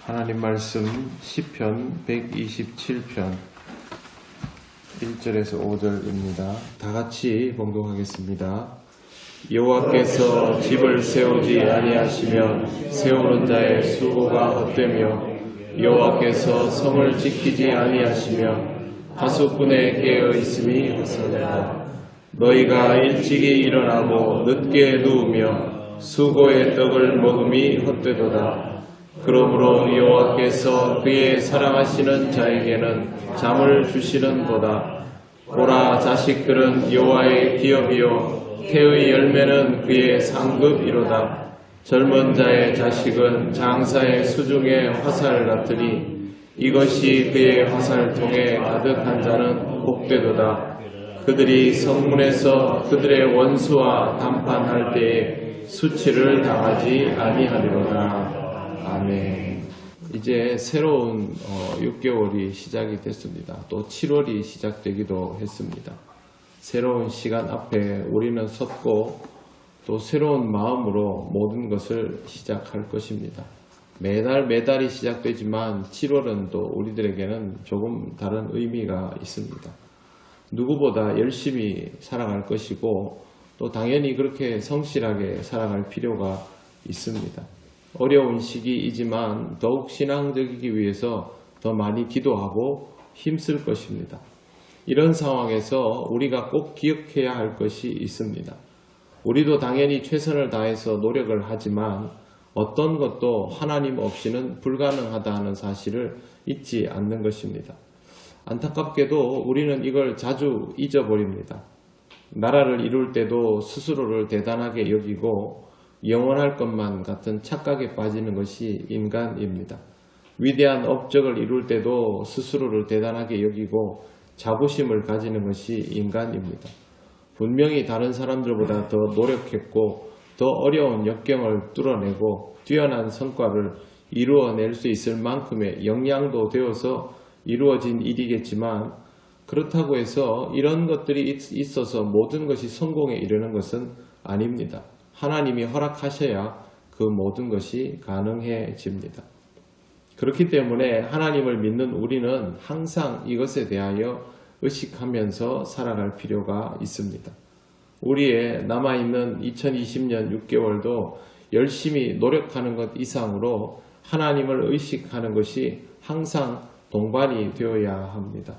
하나님 말씀 시편 127편 1절에서 5절입니다. 다 같이 봉독하겠습니다. 여호와께서 집을 세우지 아니하시면 세우는 자의 수고가 헛되며 여호와께서 성을 지키지 아니하시면 파수꾼의 깨어 있음이 헛되다. 너희가 일찍이 일어나고 늦게 누우며 수고의 떡을 먹음이 헛되도다. 그러므로 여호와께서 그의 사랑하시는 자에게는 잠을 주시는도다. 보라, 자식들은 여호와의 기업이요 태의 열매는 그의 상급이로다. 젊은 자의 자식은 장사의 수중의 화살 같으니 이것이 그의 화살통에 가득한 자는 복되도다. 그들이 성문에서 그들의 원수와 담판할 때에 수치를 당하지 아니하리로다. 아멘. 이제 새로운 6개월이 시작이 됐습니다. 또 7월이 시작되기도 했습니다. 새로운 시간 앞에 우리는 섰고 또 새로운 마음으로 모든 것을 시작할 것입니다. 매달이 시작되지만 7월은 또 우리들에게는 조금 다른 의미가 있습니다. 누구보다 열심히 살아갈 것이고 또 당연히 그렇게 성실하게 살아갈 필요가 있습니다. 어려운 시기이지만 더욱 신앙적이기 위해서 더 많이 기도하고 힘쓸 것입니다. 이런 상황에서 우리가 꼭 기억해야 할 것이 있습니다. 우리도 당연히 최선을 다해서 노력을 하지만 어떤 것도 하나님 없이는 불가능하다는 사실을 잊지 않는 것입니다. 안타깝게도 우리는 이걸 자주 잊어버립니다. 나라를 이룰 때도 스스로를 대단하게 여기고 영원할 것만 같은 착각에 빠지는 것이 인간입니다. 위대한 업적을 이룰 때도 스스로를 대단하게 여기고 자부심을 가지는 것이 인간입니다. 분명히 다른 사람들보다 더 노력했고 더 어려운 역경을 뚫어내고 뛰어난 성과를 이루어낼 수 있을 만큼의 역량도 되어서 이루어진 일이겠지만 그렇다고 해서 이런 것들이 있어서 모든 것이 성공에 이르는 것은 아닙니다. 하나님이 허락하셔야 그 모든 것이 가능해집니다. 그렇기 때문에 하나님을 믿는 우리는 항상 이것에 대하여 의식하면서 살아갈 필요가 있습니다. 우리의 남아있는 2020년 6개월도 열심히 노력하는 것 이상으로 하나님을 의식하는 것이 항상 동반이 되어야 합니다.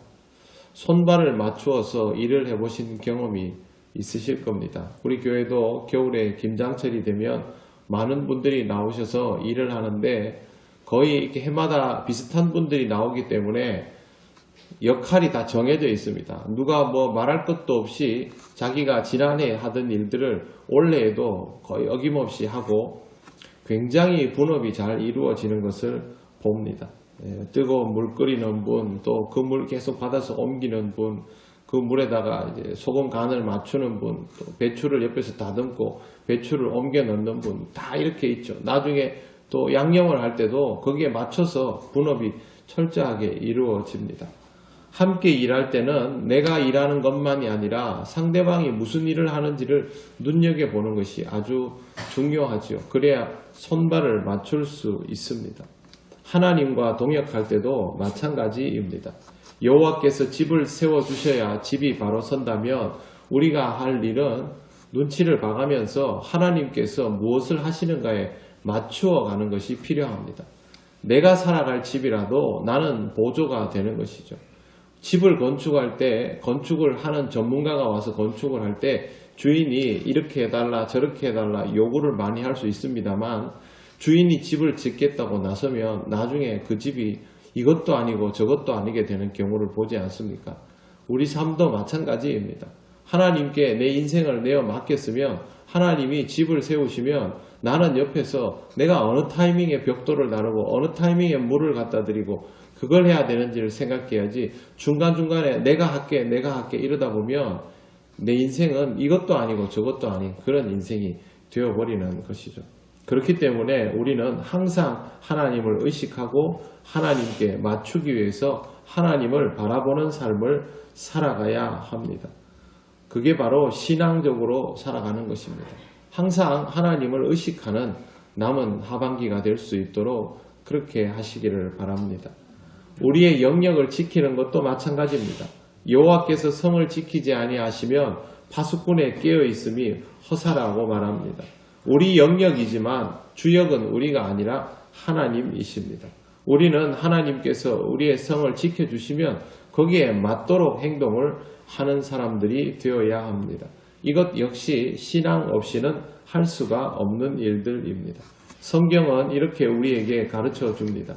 손발을 맞추어서 일을 해보신 경험이 있으실 겁니다. 우리 교회도 겨울에 김장철이 되면 많은 분들이 나오셔서 일을 하는데 거의 이렇게 해마다 비슷한 분들이 나오기 때문에 역할이 다 정해져 있습니다. 누가 뭐 말할 것도 없이 자기가 지난해 하던 일들을 올해에도 거의 어김없이 하고 굉장히 분업이 잘 이루어지는 것을 봅니다. 뜨거운 물 끓이는 분, 또 그 물 계속 받아서 옮기는 분, 그 물에다가 이제 소금 간을 맞추는 분, 또 배추를 옆에서 다듬고 배추를 옮겨 넣는 분, 다 이렇게 있죠. 나중에 또 양념을 할 때도 거기에 맞춰서 분업이 철저하게 이루어집니다. 함께 일할 때는 내가 일하는 것만이 아니라 상대방이 무슨 일을 하는지를 눈여겨보는 것이 아주 중요하죠. 그래야 손발을 맞출 수 있습니다. 하나님과 동역할 때도 마찬가지입니다. 여호와께서 집을 세워주셔야 집이 바로 선다면 우리가 할 일은 눈치를 봐가면서 하나님께서 무엇을 하시는가에 맞추어 가는 것이 필요합니다. 내가 살아갈 집이라도 나는 보조가 되는 것이죠. 집을 건축할 때 건축을 하는 전문가가 와서 건축을 할 때 주인이 이렇게 해달라 저렇게 해달라 요구를 많이 할 수 있습니다만 주인이 집을 짓겠다고 나서면 나중에 그 집이 이것도 아니고 저것도 아니게 되는 경우를 보지 않습니까? 우리 삶도 마찬가지입니다. 하나님께 내 인생을 내어 맡겼으면 하나님이 집을 세우시면 나는 옆에서 내가 어느 타이밍에 벽돌을 나르고 어느 타이밍에 물을 갖다 드리고 그걸 해야 되는지를 생각해야지 중간중간에 내가 할게 이러다 보면 내 인생은 이것도 아니고 저것도 아닌 그런 인생이 되어버리는 것이죠. 그렇기 때문에 우리는 항상 하나님을 의식하고 하나님께 맞추기 위해서 하나님을 바라보는 삶을 살아가야 합니다. 그게 바로 신앙적으로 살아가는 것입니다. 항상 하나님을 의식하는 남은 하반기가 될 수 있도록 그렇게 하시기를 바랍니다. 우리의 영역을 지키는 것도 마찬가지입니다. 여호와께서 성을 지키지 아니하시면 파수꾼에 깨어 있음이 허사라고 말합니다. 우리 영역이지만 주역은 우리가 아니라 하나님이십니다. 우리는 하나님께서 우리의 성을 지켜주시면 거기에 맞도록 행동을 하는 사람들이 되어야 합니다. 이것 역시 신앙 없이는 할 수가 없는 일들입니다. 성경은 이렇게 우리에게 가르쳐 줍니다.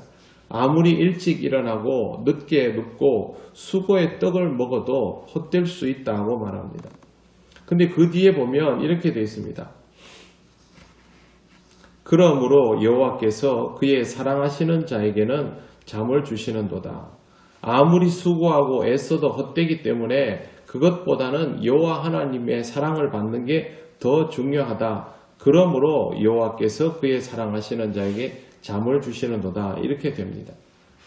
아무리 일찍 일어나고 늦게 눕고 수고의 떡을 먹어도 헛될 수 있다고 말합니다. 근데 그 뒤에 보면 이렇게 되어 있습니다. 그러므로 여호와께서 그의 사랑하시는 자에게는 잠을 주시는도다. 아무리 수고하고 애써도 헛되기 때문에 그것보다는 여호와 하나님의 사랑을 받는 게 더 중요하다. 그러므로 여호와께서 그의 사랑하시는 자에게 잠을 주시는도다. 이렇게 됩니다.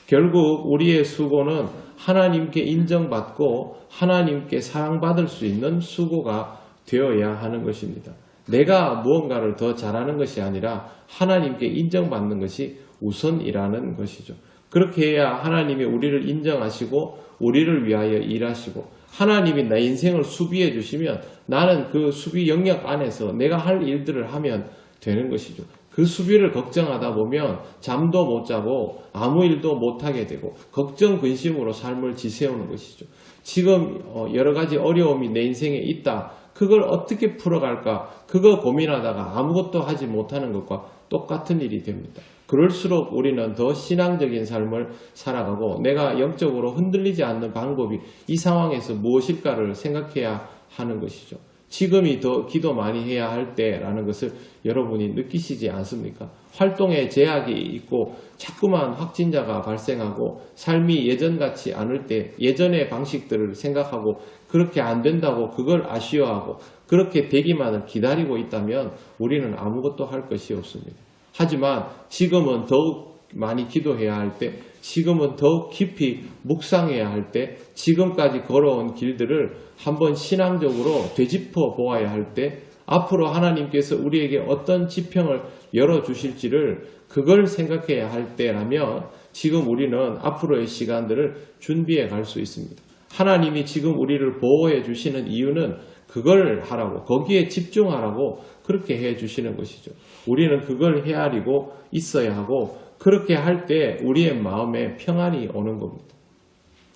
결국 우리의 수고는 하나님께 인정받고 하나님께 사랑받을 수 있는 수고가 되어야 하는 것입니다. 내가 무언가를 더 잘하는 것이 아니라 하나님께 인정받는 것이 우선이라는 것이죠. 그렇게 해야 하나님이 우리를 인정하시고 우리를 위하여 일하시고 하나님이 내 인생을 수비해 주시면 나는 그 수비 영역 안에서 내가 할 일들을 하면 되는 것이죠. 그 수비를 걱정하다 보면 잠도 못 자고 아무 일도 못하게 되고 걱정 근심으로 삶을 지새우는 것이죠. 지금 여러 가지 어려움이 내 인생에 있다. 그걸 어떻게 풀어갈까? 그거 고민하다가 아무것도 하지 못하는 것과 똑같은 일이 됩니다. 그럴수록 우리는 더 신앙적인 삶을 살아가고 내가 영적으로 흔들리지 않는 방법이 이 상황에서 무엇일까를 생각해야 하는 것이죠. 지금이 더 기도 많이 해야 할 때라는 것을 여러분이 느끼시지 않습니까? 활동에 제약이 있고 자꾸만 확진자가 발생하고 삶이 예전같이 않을 때 예전의 방식들을 생각하고 그렇게 안 된다고 그걸 아쉬워하고 그렇게 되기만을 기다리고 있다면 우리는 아무것도 할 것이 없습니다. 하지만 지금은 더욱 많이 기도해야 할 때, 지금은 더욱 깊이 묵상해야 할 때, 지금까지 걸어온 길들을 한번 신앙적으로 되짚어 보아야 할 때, 앞으로 하나님께서 우리에게 어떤 지평을 열어주실지를 그걸 생각해야 할 때라면 지금 우리는 앞으로의 시간들을 준비해 갈 수 있습니다. 하나님이 지금 우리를 보호해 주시는 이유는 그걸 하라고, 거기에 집중하라고 그렇게 해 주시는 것이죠. 우리는 그걸 헤아리고 있어야 하고 그렇게 할 때 우리의 마음에 평안이 오는 겁니다.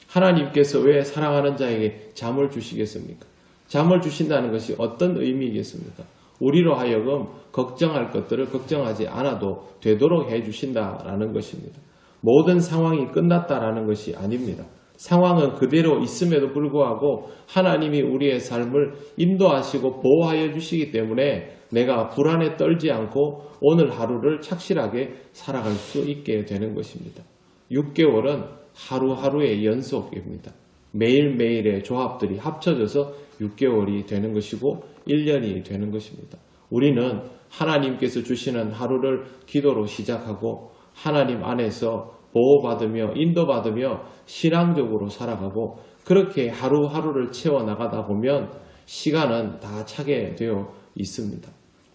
하나님께서 왜 사랑하는 자에게 잠을 주시겠습니까? 잠을 주신다는 것이 어떤 의미이겠습니까? 우리로 하여금 걱정할 것들을 걱정하지 않아도 되도록 해 주신다라는 것입니다. 모든 상황이 끝났다라는 것이 아닙니다. 상황은 그대로 있음에도 불구하고 하나님이 우리의 삶을 인도하시고 보호하여 주시기 때문에 내가 불안에 떨지 않고 오늘 하루를 착실하게 살아갈 수 있게 되는 것입니다. 6개월은 하루하루의 연속입니다. 매일매일의 조합들이 합쳐져서 6개월이 되는 것이고 1년이 되는 것입니다. 우리는 하나님께서 주시는 하루를 기도로 시작하고 하나님 안에서 보호받으며 인도받으며 신앙적으로 살아가고 그렇게 하루하루를 채워나가다 보면 시간은 다 차게 되어 있습니다.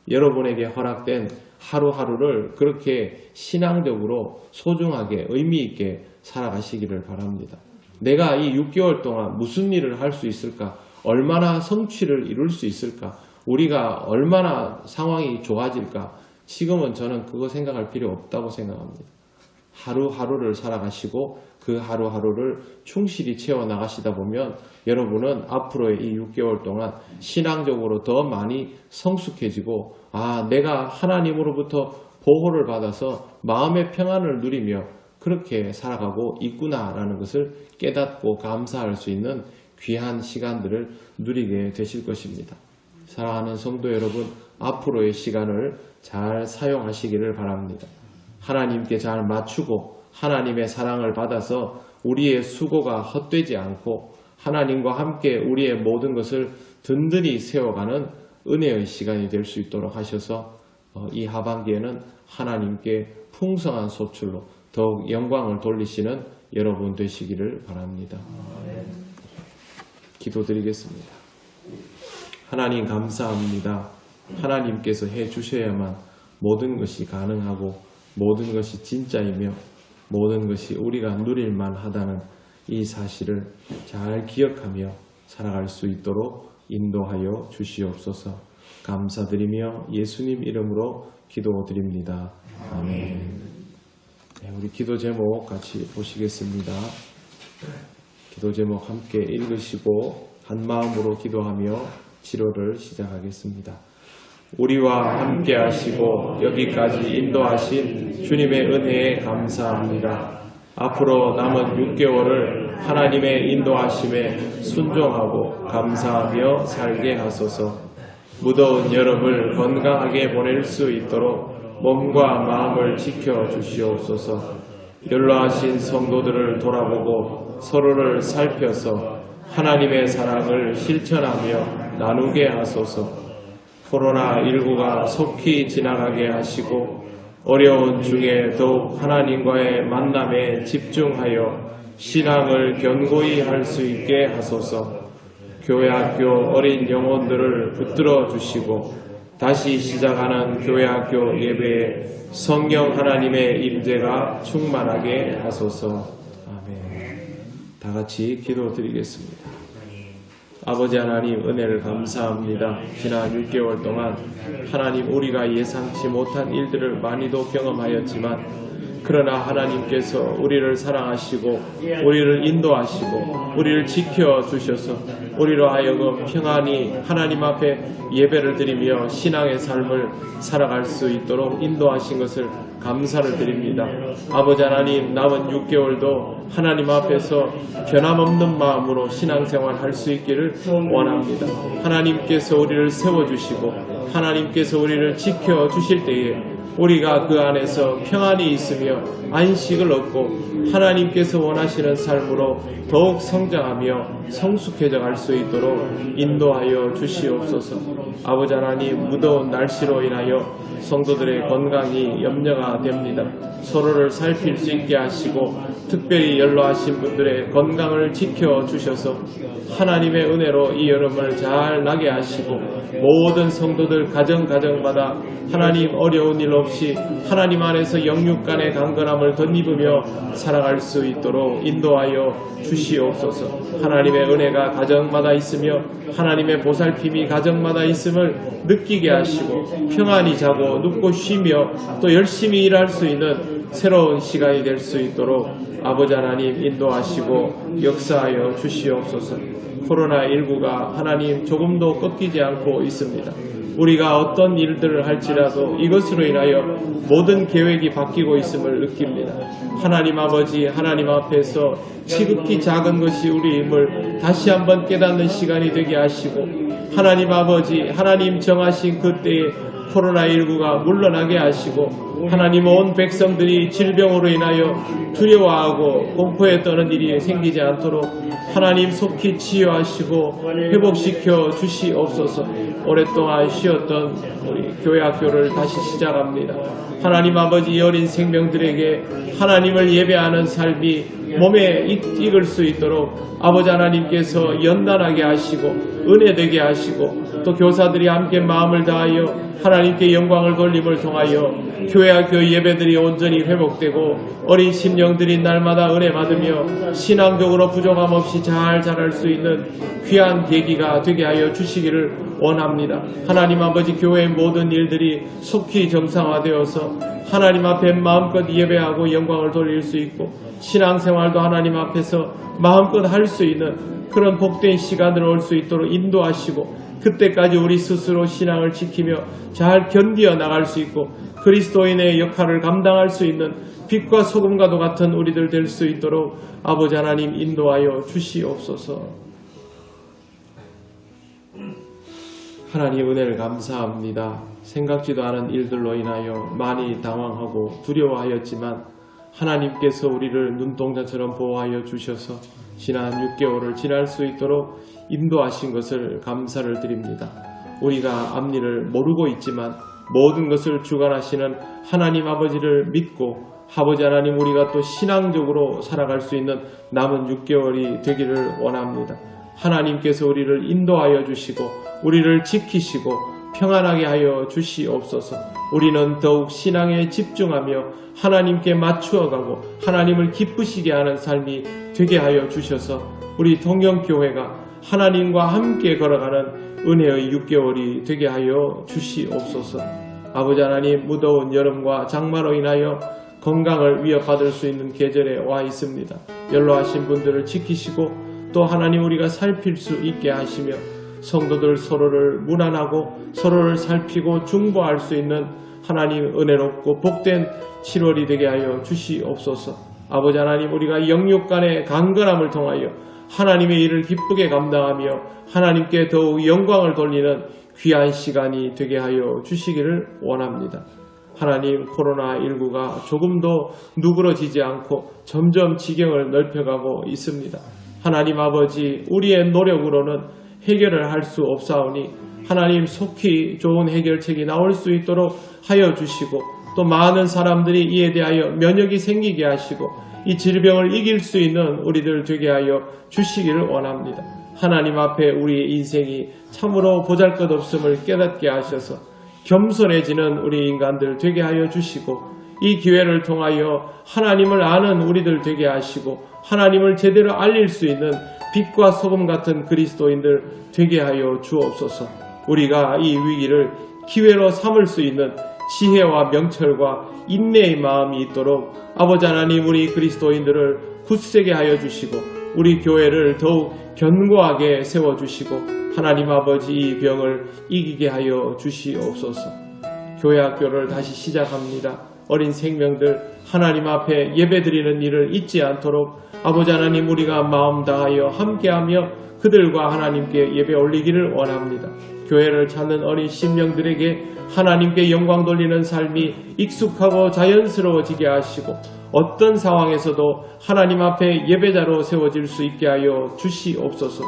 여러분에게 허락된 하루하루를 그렇게 신앙적으로 소중하게 의미 있게 살아가시기를 바랍니다. 내가 이 6개월 동안 무슨 일을 할 수 있을까? 얼마나 성취를 이룰 수 있을까? 우리가 얼마나 상황이 좋아질까? 지금은 저는 그거 생각할 필요 없다고 생각합니다. 하루하루를 살아가시고 그 하루하루를 충실히 채워나가시다 보면 여러분은 앞으로의 이 6개월 동안 신앙적으로 더 많이 성숙해지고 내가 하나님으로부터 보호를 받아서 마음의 평안을 누리며 그렇게 살아가고 있구나라는 것을 깨닫고 감사할 수 있는 귀한 시간들을 누리게 되실 것입니다. 사랑하는 성도 여러분, 앞으로의 시간을 잘 사용하시기를 바랍니다. 하나님께 잘 맞추고 하나님의 사랑을 받아서 우리의 수고가 헛되지 않고 하나님과 함께 우리의 모든 것을 든든히 세워가는 은혜의 시간이 될 수 있도록 하셔서 이 하반기에는 하나님께 풍성한 소출로 더욱 영광을 돌리시는 여러분 되시기를 바랍니다. 기도드리겠습니다. 하나님 감사합니다. 하나님께서 해 주셔야만 모든 것이 가능하고 모든 것이 진짜이며 모든 것이 우리가 누릴만 하다는 이 사실을 잘 기억하며 살아갈 수 있도록 인도하여 주시옵소서. 감사드리며 예수님 이름으로 기도드립니다. 아멘. 네, 우리 기도 제목 같이 보시겠습니다. 기도 제목 함께 읽으시고 한 마음으로 기도하며 치료를 시작하겠습니다. 우리와 함께 하시고 여기까지 인도하신 주님의 은혜에 감사합니다. 앞으로 남은 6개월을 하나님의 인도하심에 순종하고 감사하며 살게 하소서. 무더운 여름을 건강하게 보낼 수 있도록 몸과 마음을 지켜 주시옵소서. 연로하신 성도들을 돌아보고 서로를 살펴서 하나님의 사랑을 실천하며 나누게 하소서. 코로나19가 속히 지나가게 하시고 어려운 중에 더욱 하나님과의 만남에 집중하여 신앙을 견고히 할 수 있게 하소서. 교회학교 어린 영혼들을 붙들어 주시고 다시 시작하는 교회학교 예배에 성령 하나님의 임재가 충만하게 하소서. 아멘. 다 같이 기도드리겠습니다. 아버지 하나님, 은혜를 감사합니다. 지난 6개월 동안 하나님, 우리가 예상치 못한 일들을 많이도 경험하였지만 그러나 하나님께서 우리를 사랑하시고 우리를 인도하시고 우리를 지켜주셔서 우리로 하여금 평안히 하나님 앞에 예배를 드리며 신앙의 삶을 살아갈 수 있도록 인도하신 것을 감사를 드립니다. 아버지 하나님, 남은 6개월도 하나님 앞에서 변함없는 마음으로 신앙생활 할 수 있기를 원합니다. 하나님께서 우리를 세워주시고 하나님께서 우리를 지켜주실 때에 우리가 그 안에서 평안히 있으며 안식을 얻고 하나님께서 원하시는 삶으로 더욱 성장하며 성숙해져 갈 수 있도록 인도하여 주시옵소서. 아버지 하나님, 무더운 날씨로 인하여 성도들의 건강이 염려가 됩니다. 서로를 살필 수 있게 하시고 특별히 연로하신 분들의 건강을 지켜주셔서 하나님의 은혜로 이 여름을 잘 나게 하시고 모든 성도들 가정마다 하나님 어려운 일 없이 하나님 안에서 영육 간의 강건함을 덧입으며 살아갈 수 있도록 인도하여 주시옵소서. 하나님의 은혜가 가정마다 있으며 하나님의 보살핌이 가정마다 있음을 느끼게 하시고 평안히 자고 눕고 쉬며 또 열심히 일할 수 있는 새로운 시간이 될 수 있도록 아버지 하나님 인도하시고 역사하여 주시옵소서. 코로나19가 하나님 조금도 꺾이지 않고 있습니다. 우리가 어떤 일들을 할지라도 이것으로 인하여 모든 계획이 바뀌고 있음을 느낍니다. 하나님 아버지, 하나님 앞에서 지극히 작은 것이 우리임을 다시 한번 깨닫는 시간이 되게 하시고 하나님 아버지, 하나님 정하신 그때에 코로나19가 물러나게 하시고 하나님 온 백성들이 질병으로 인하여 두려워하고 공포에 떠는 일이 생기지 않도록 하나님 속히 치유하시고 회복시켜 주시옵소서. 오랫동안 쉬었던 우리 교회학교를 다시 시작합니다. 하나님 아버지, 어린 생명들에게 하나님을 예배하는 삶이 몸에 익을 수 있도록 아버지 하나님께서 연단하게 하시고 은혜되게 하시고 또 교사들이 함께 마음을 다하여 하나님께 영광을 돌림을 통하여 교회학교 예배들이 온전히 회복되고 어린 심령들이 날마다 은혜 받으며 신앙적으로 부족함 없이 잘 자랄 수 있는 귀한 계기가 되게 하여 주시기를 원합니다. 하나님 아버지, 교회의 모든 일들이 속히 정상화되어서 하나님 앞에 마음껏 예배하고 영광을 돌릴 수 있고 신앙생활도 하나님 앞에서 마음껏 할 수 있는 그런 복된 시간을 올 수 있도록 인도하시고 그때까지 우리 스스로 신앙을 지키며 잘 견디어 나갈 수 있고 그리스도인의 역할을 감당할 수 있는 빛과 소금과도 같은 우리들 될 수 있도록 아버지 하나님 인도하여 주시옵소서. 하나님 은혜를 감사합니다. 생각지도 않은 일들로 인하여 많이 당황하고 두려워하였지만 하나님께서 우리를 눈동자처럼 보호하여 주셔서 지난 6개월을 지날 수 있도록 인도하신 것을 감사를 드립니다. 우리가 앞일을 모르고 있지만 모든 것을 주관하시는 하나님 아버지를 믿고 아버지 하나님, 우리가 또 신앙적으로 살아갈 수 있는 남은 6개월이 되기를 원합니다. 하나님께서 우리를 인도하여 주시고 우리를 지키시고 평안하게 하여 주시옵소서. 우리는 더욱 신앙에 집중하며 하나님께 맞추어가고 하나님을 기쁘시게 하는 삶이 되게 하여 주셔서 우리 통영교회가 하나님과 함께 걸어가는 은혜의 6개월이 되게 하여 주시옵소서. 아버지 하나님, 무더운 여름과 장마로 인하여 건강을 위협받을 수 있는 계절에 와 있습니다. 연로하신 분들을 지키시고 또 하나님 우리가 살필 수 있게 하시며 성도들 서로를 문안하고 서로를 살피고 중보할 수 있는 하나님 은혜롭고 복된 7월이 되게 하여 주시옵소서. 아버지 하나님, 우리가 영육 간의 강건함을 통하여 하나님의 일을 기쁘게 감당하며 하나님께 더욱 영광을 돌리는 귀한 시간이 되게 하여 주시기를 원합니다. 하나님, 코로나19가 조금도 누그러지지 않고 점점 지경을 넓혀가고 있습니다. 하나님 아버지, 우리의 노력으로는 해결을 할 수 없사오니 하나님 속히 좋은 해결책이 나올 수 있도록 하여 주시고 또 많은 사람들이 이에 대하여 면역이 생기게 하시고 이 질병을 이길 수 있는 우리들 되게 하여 주시기를 원합니다. 하나님 앞에 우리의 인생이 참으로 보잘것없음을 깨닫게 하셔서 겸손해지는 우리 인간들 되게 하여 주시고 이 기회를 통하여 하나님을 아는 우리들 되게 하시고 하나님을 제대로 알릴 수 있는 빛과 소금 같은 그리스도인들 되게 하여 주옵소서. 우리가 이 위기를 기회로 삼을 수 있는 지혜와 명철과 인내의 마음이 있도록 아버지 하나님, 우리 그리스도인들을 굳세게 하여 주시고 우리 교회를 더욱 견고하게 세워주시고 하나님 아버지, 이 병을 이기게 하여 주시옵소서. 교회 학교를 다시 시작합니다. 어린 생명들 하나님 앞에 예배드리는 일을 잊지 않도록 아버지 하나님, 우리가 마음 다하여 함께하며 그들과 하나님께 예배 올리기를 원합니다. 교회를 찾는 어린 심령들에게 하나님께 영광 돌리는 삶이 익숙하고 자연스러워지게 하시고 어떤 상황에서도 하나님 앞에 예배자로 세워질 수 있게 하여 주시옵소서.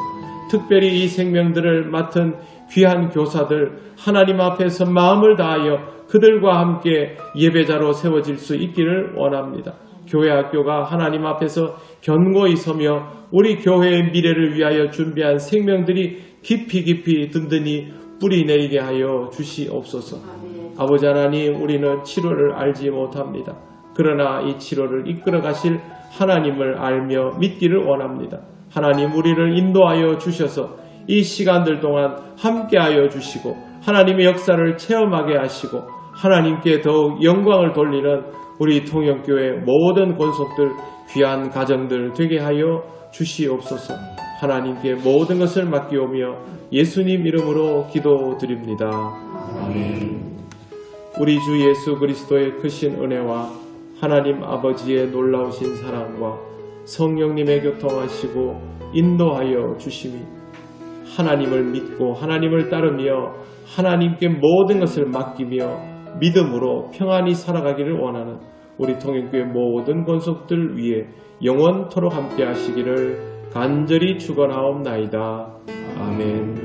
특별히 이 생명들을 맡은 귀한 교사들 하나님 앞에서 마음을 다하여 그들과 함께 예배자로 세워질 수 있기를 원합니다. 교회 학교가 하나님 앞에서 견고히 서며 우리 교회의 미래를 위하여 준비한 생명들이 깊이 든든히 뿌리 내리게 하여 주시옵소서. 아버지 하나님, 우리는 7월을 알지 못합니다. 그러나 이 7월을 이끌어 가실 하나님을 알며 믿기를 원합니다. 하나님, 우리를 인도하여 주셔서 이 시간들 동안 함께하여 주시고 하나님의 역사를 체험하게 하시고 하나님께 더욱 영광을 돌리는 우리 통영교회 모든 권속들, 귀한 가정들 되게 하여 주시옵소서. 하나님께 모든 것을 맡기오며 예수님 이름으로 기도드립니다. 아멘. 우리 주 예수 그리스도의 크신 은혜와 하나님 아버지의 놀라우신 사랑과 성령님의 교통하시고 인도하여 주심이 하나님을 믿고 하나님을 따르며 하나님께 모든 것을 맡기며 믿음으로 평안히 살아가기를 원하는 우리 통영교회 모든 권속들 위해 영원토록 함께 하시기를 간절히 축원하옵나이다. 아멘.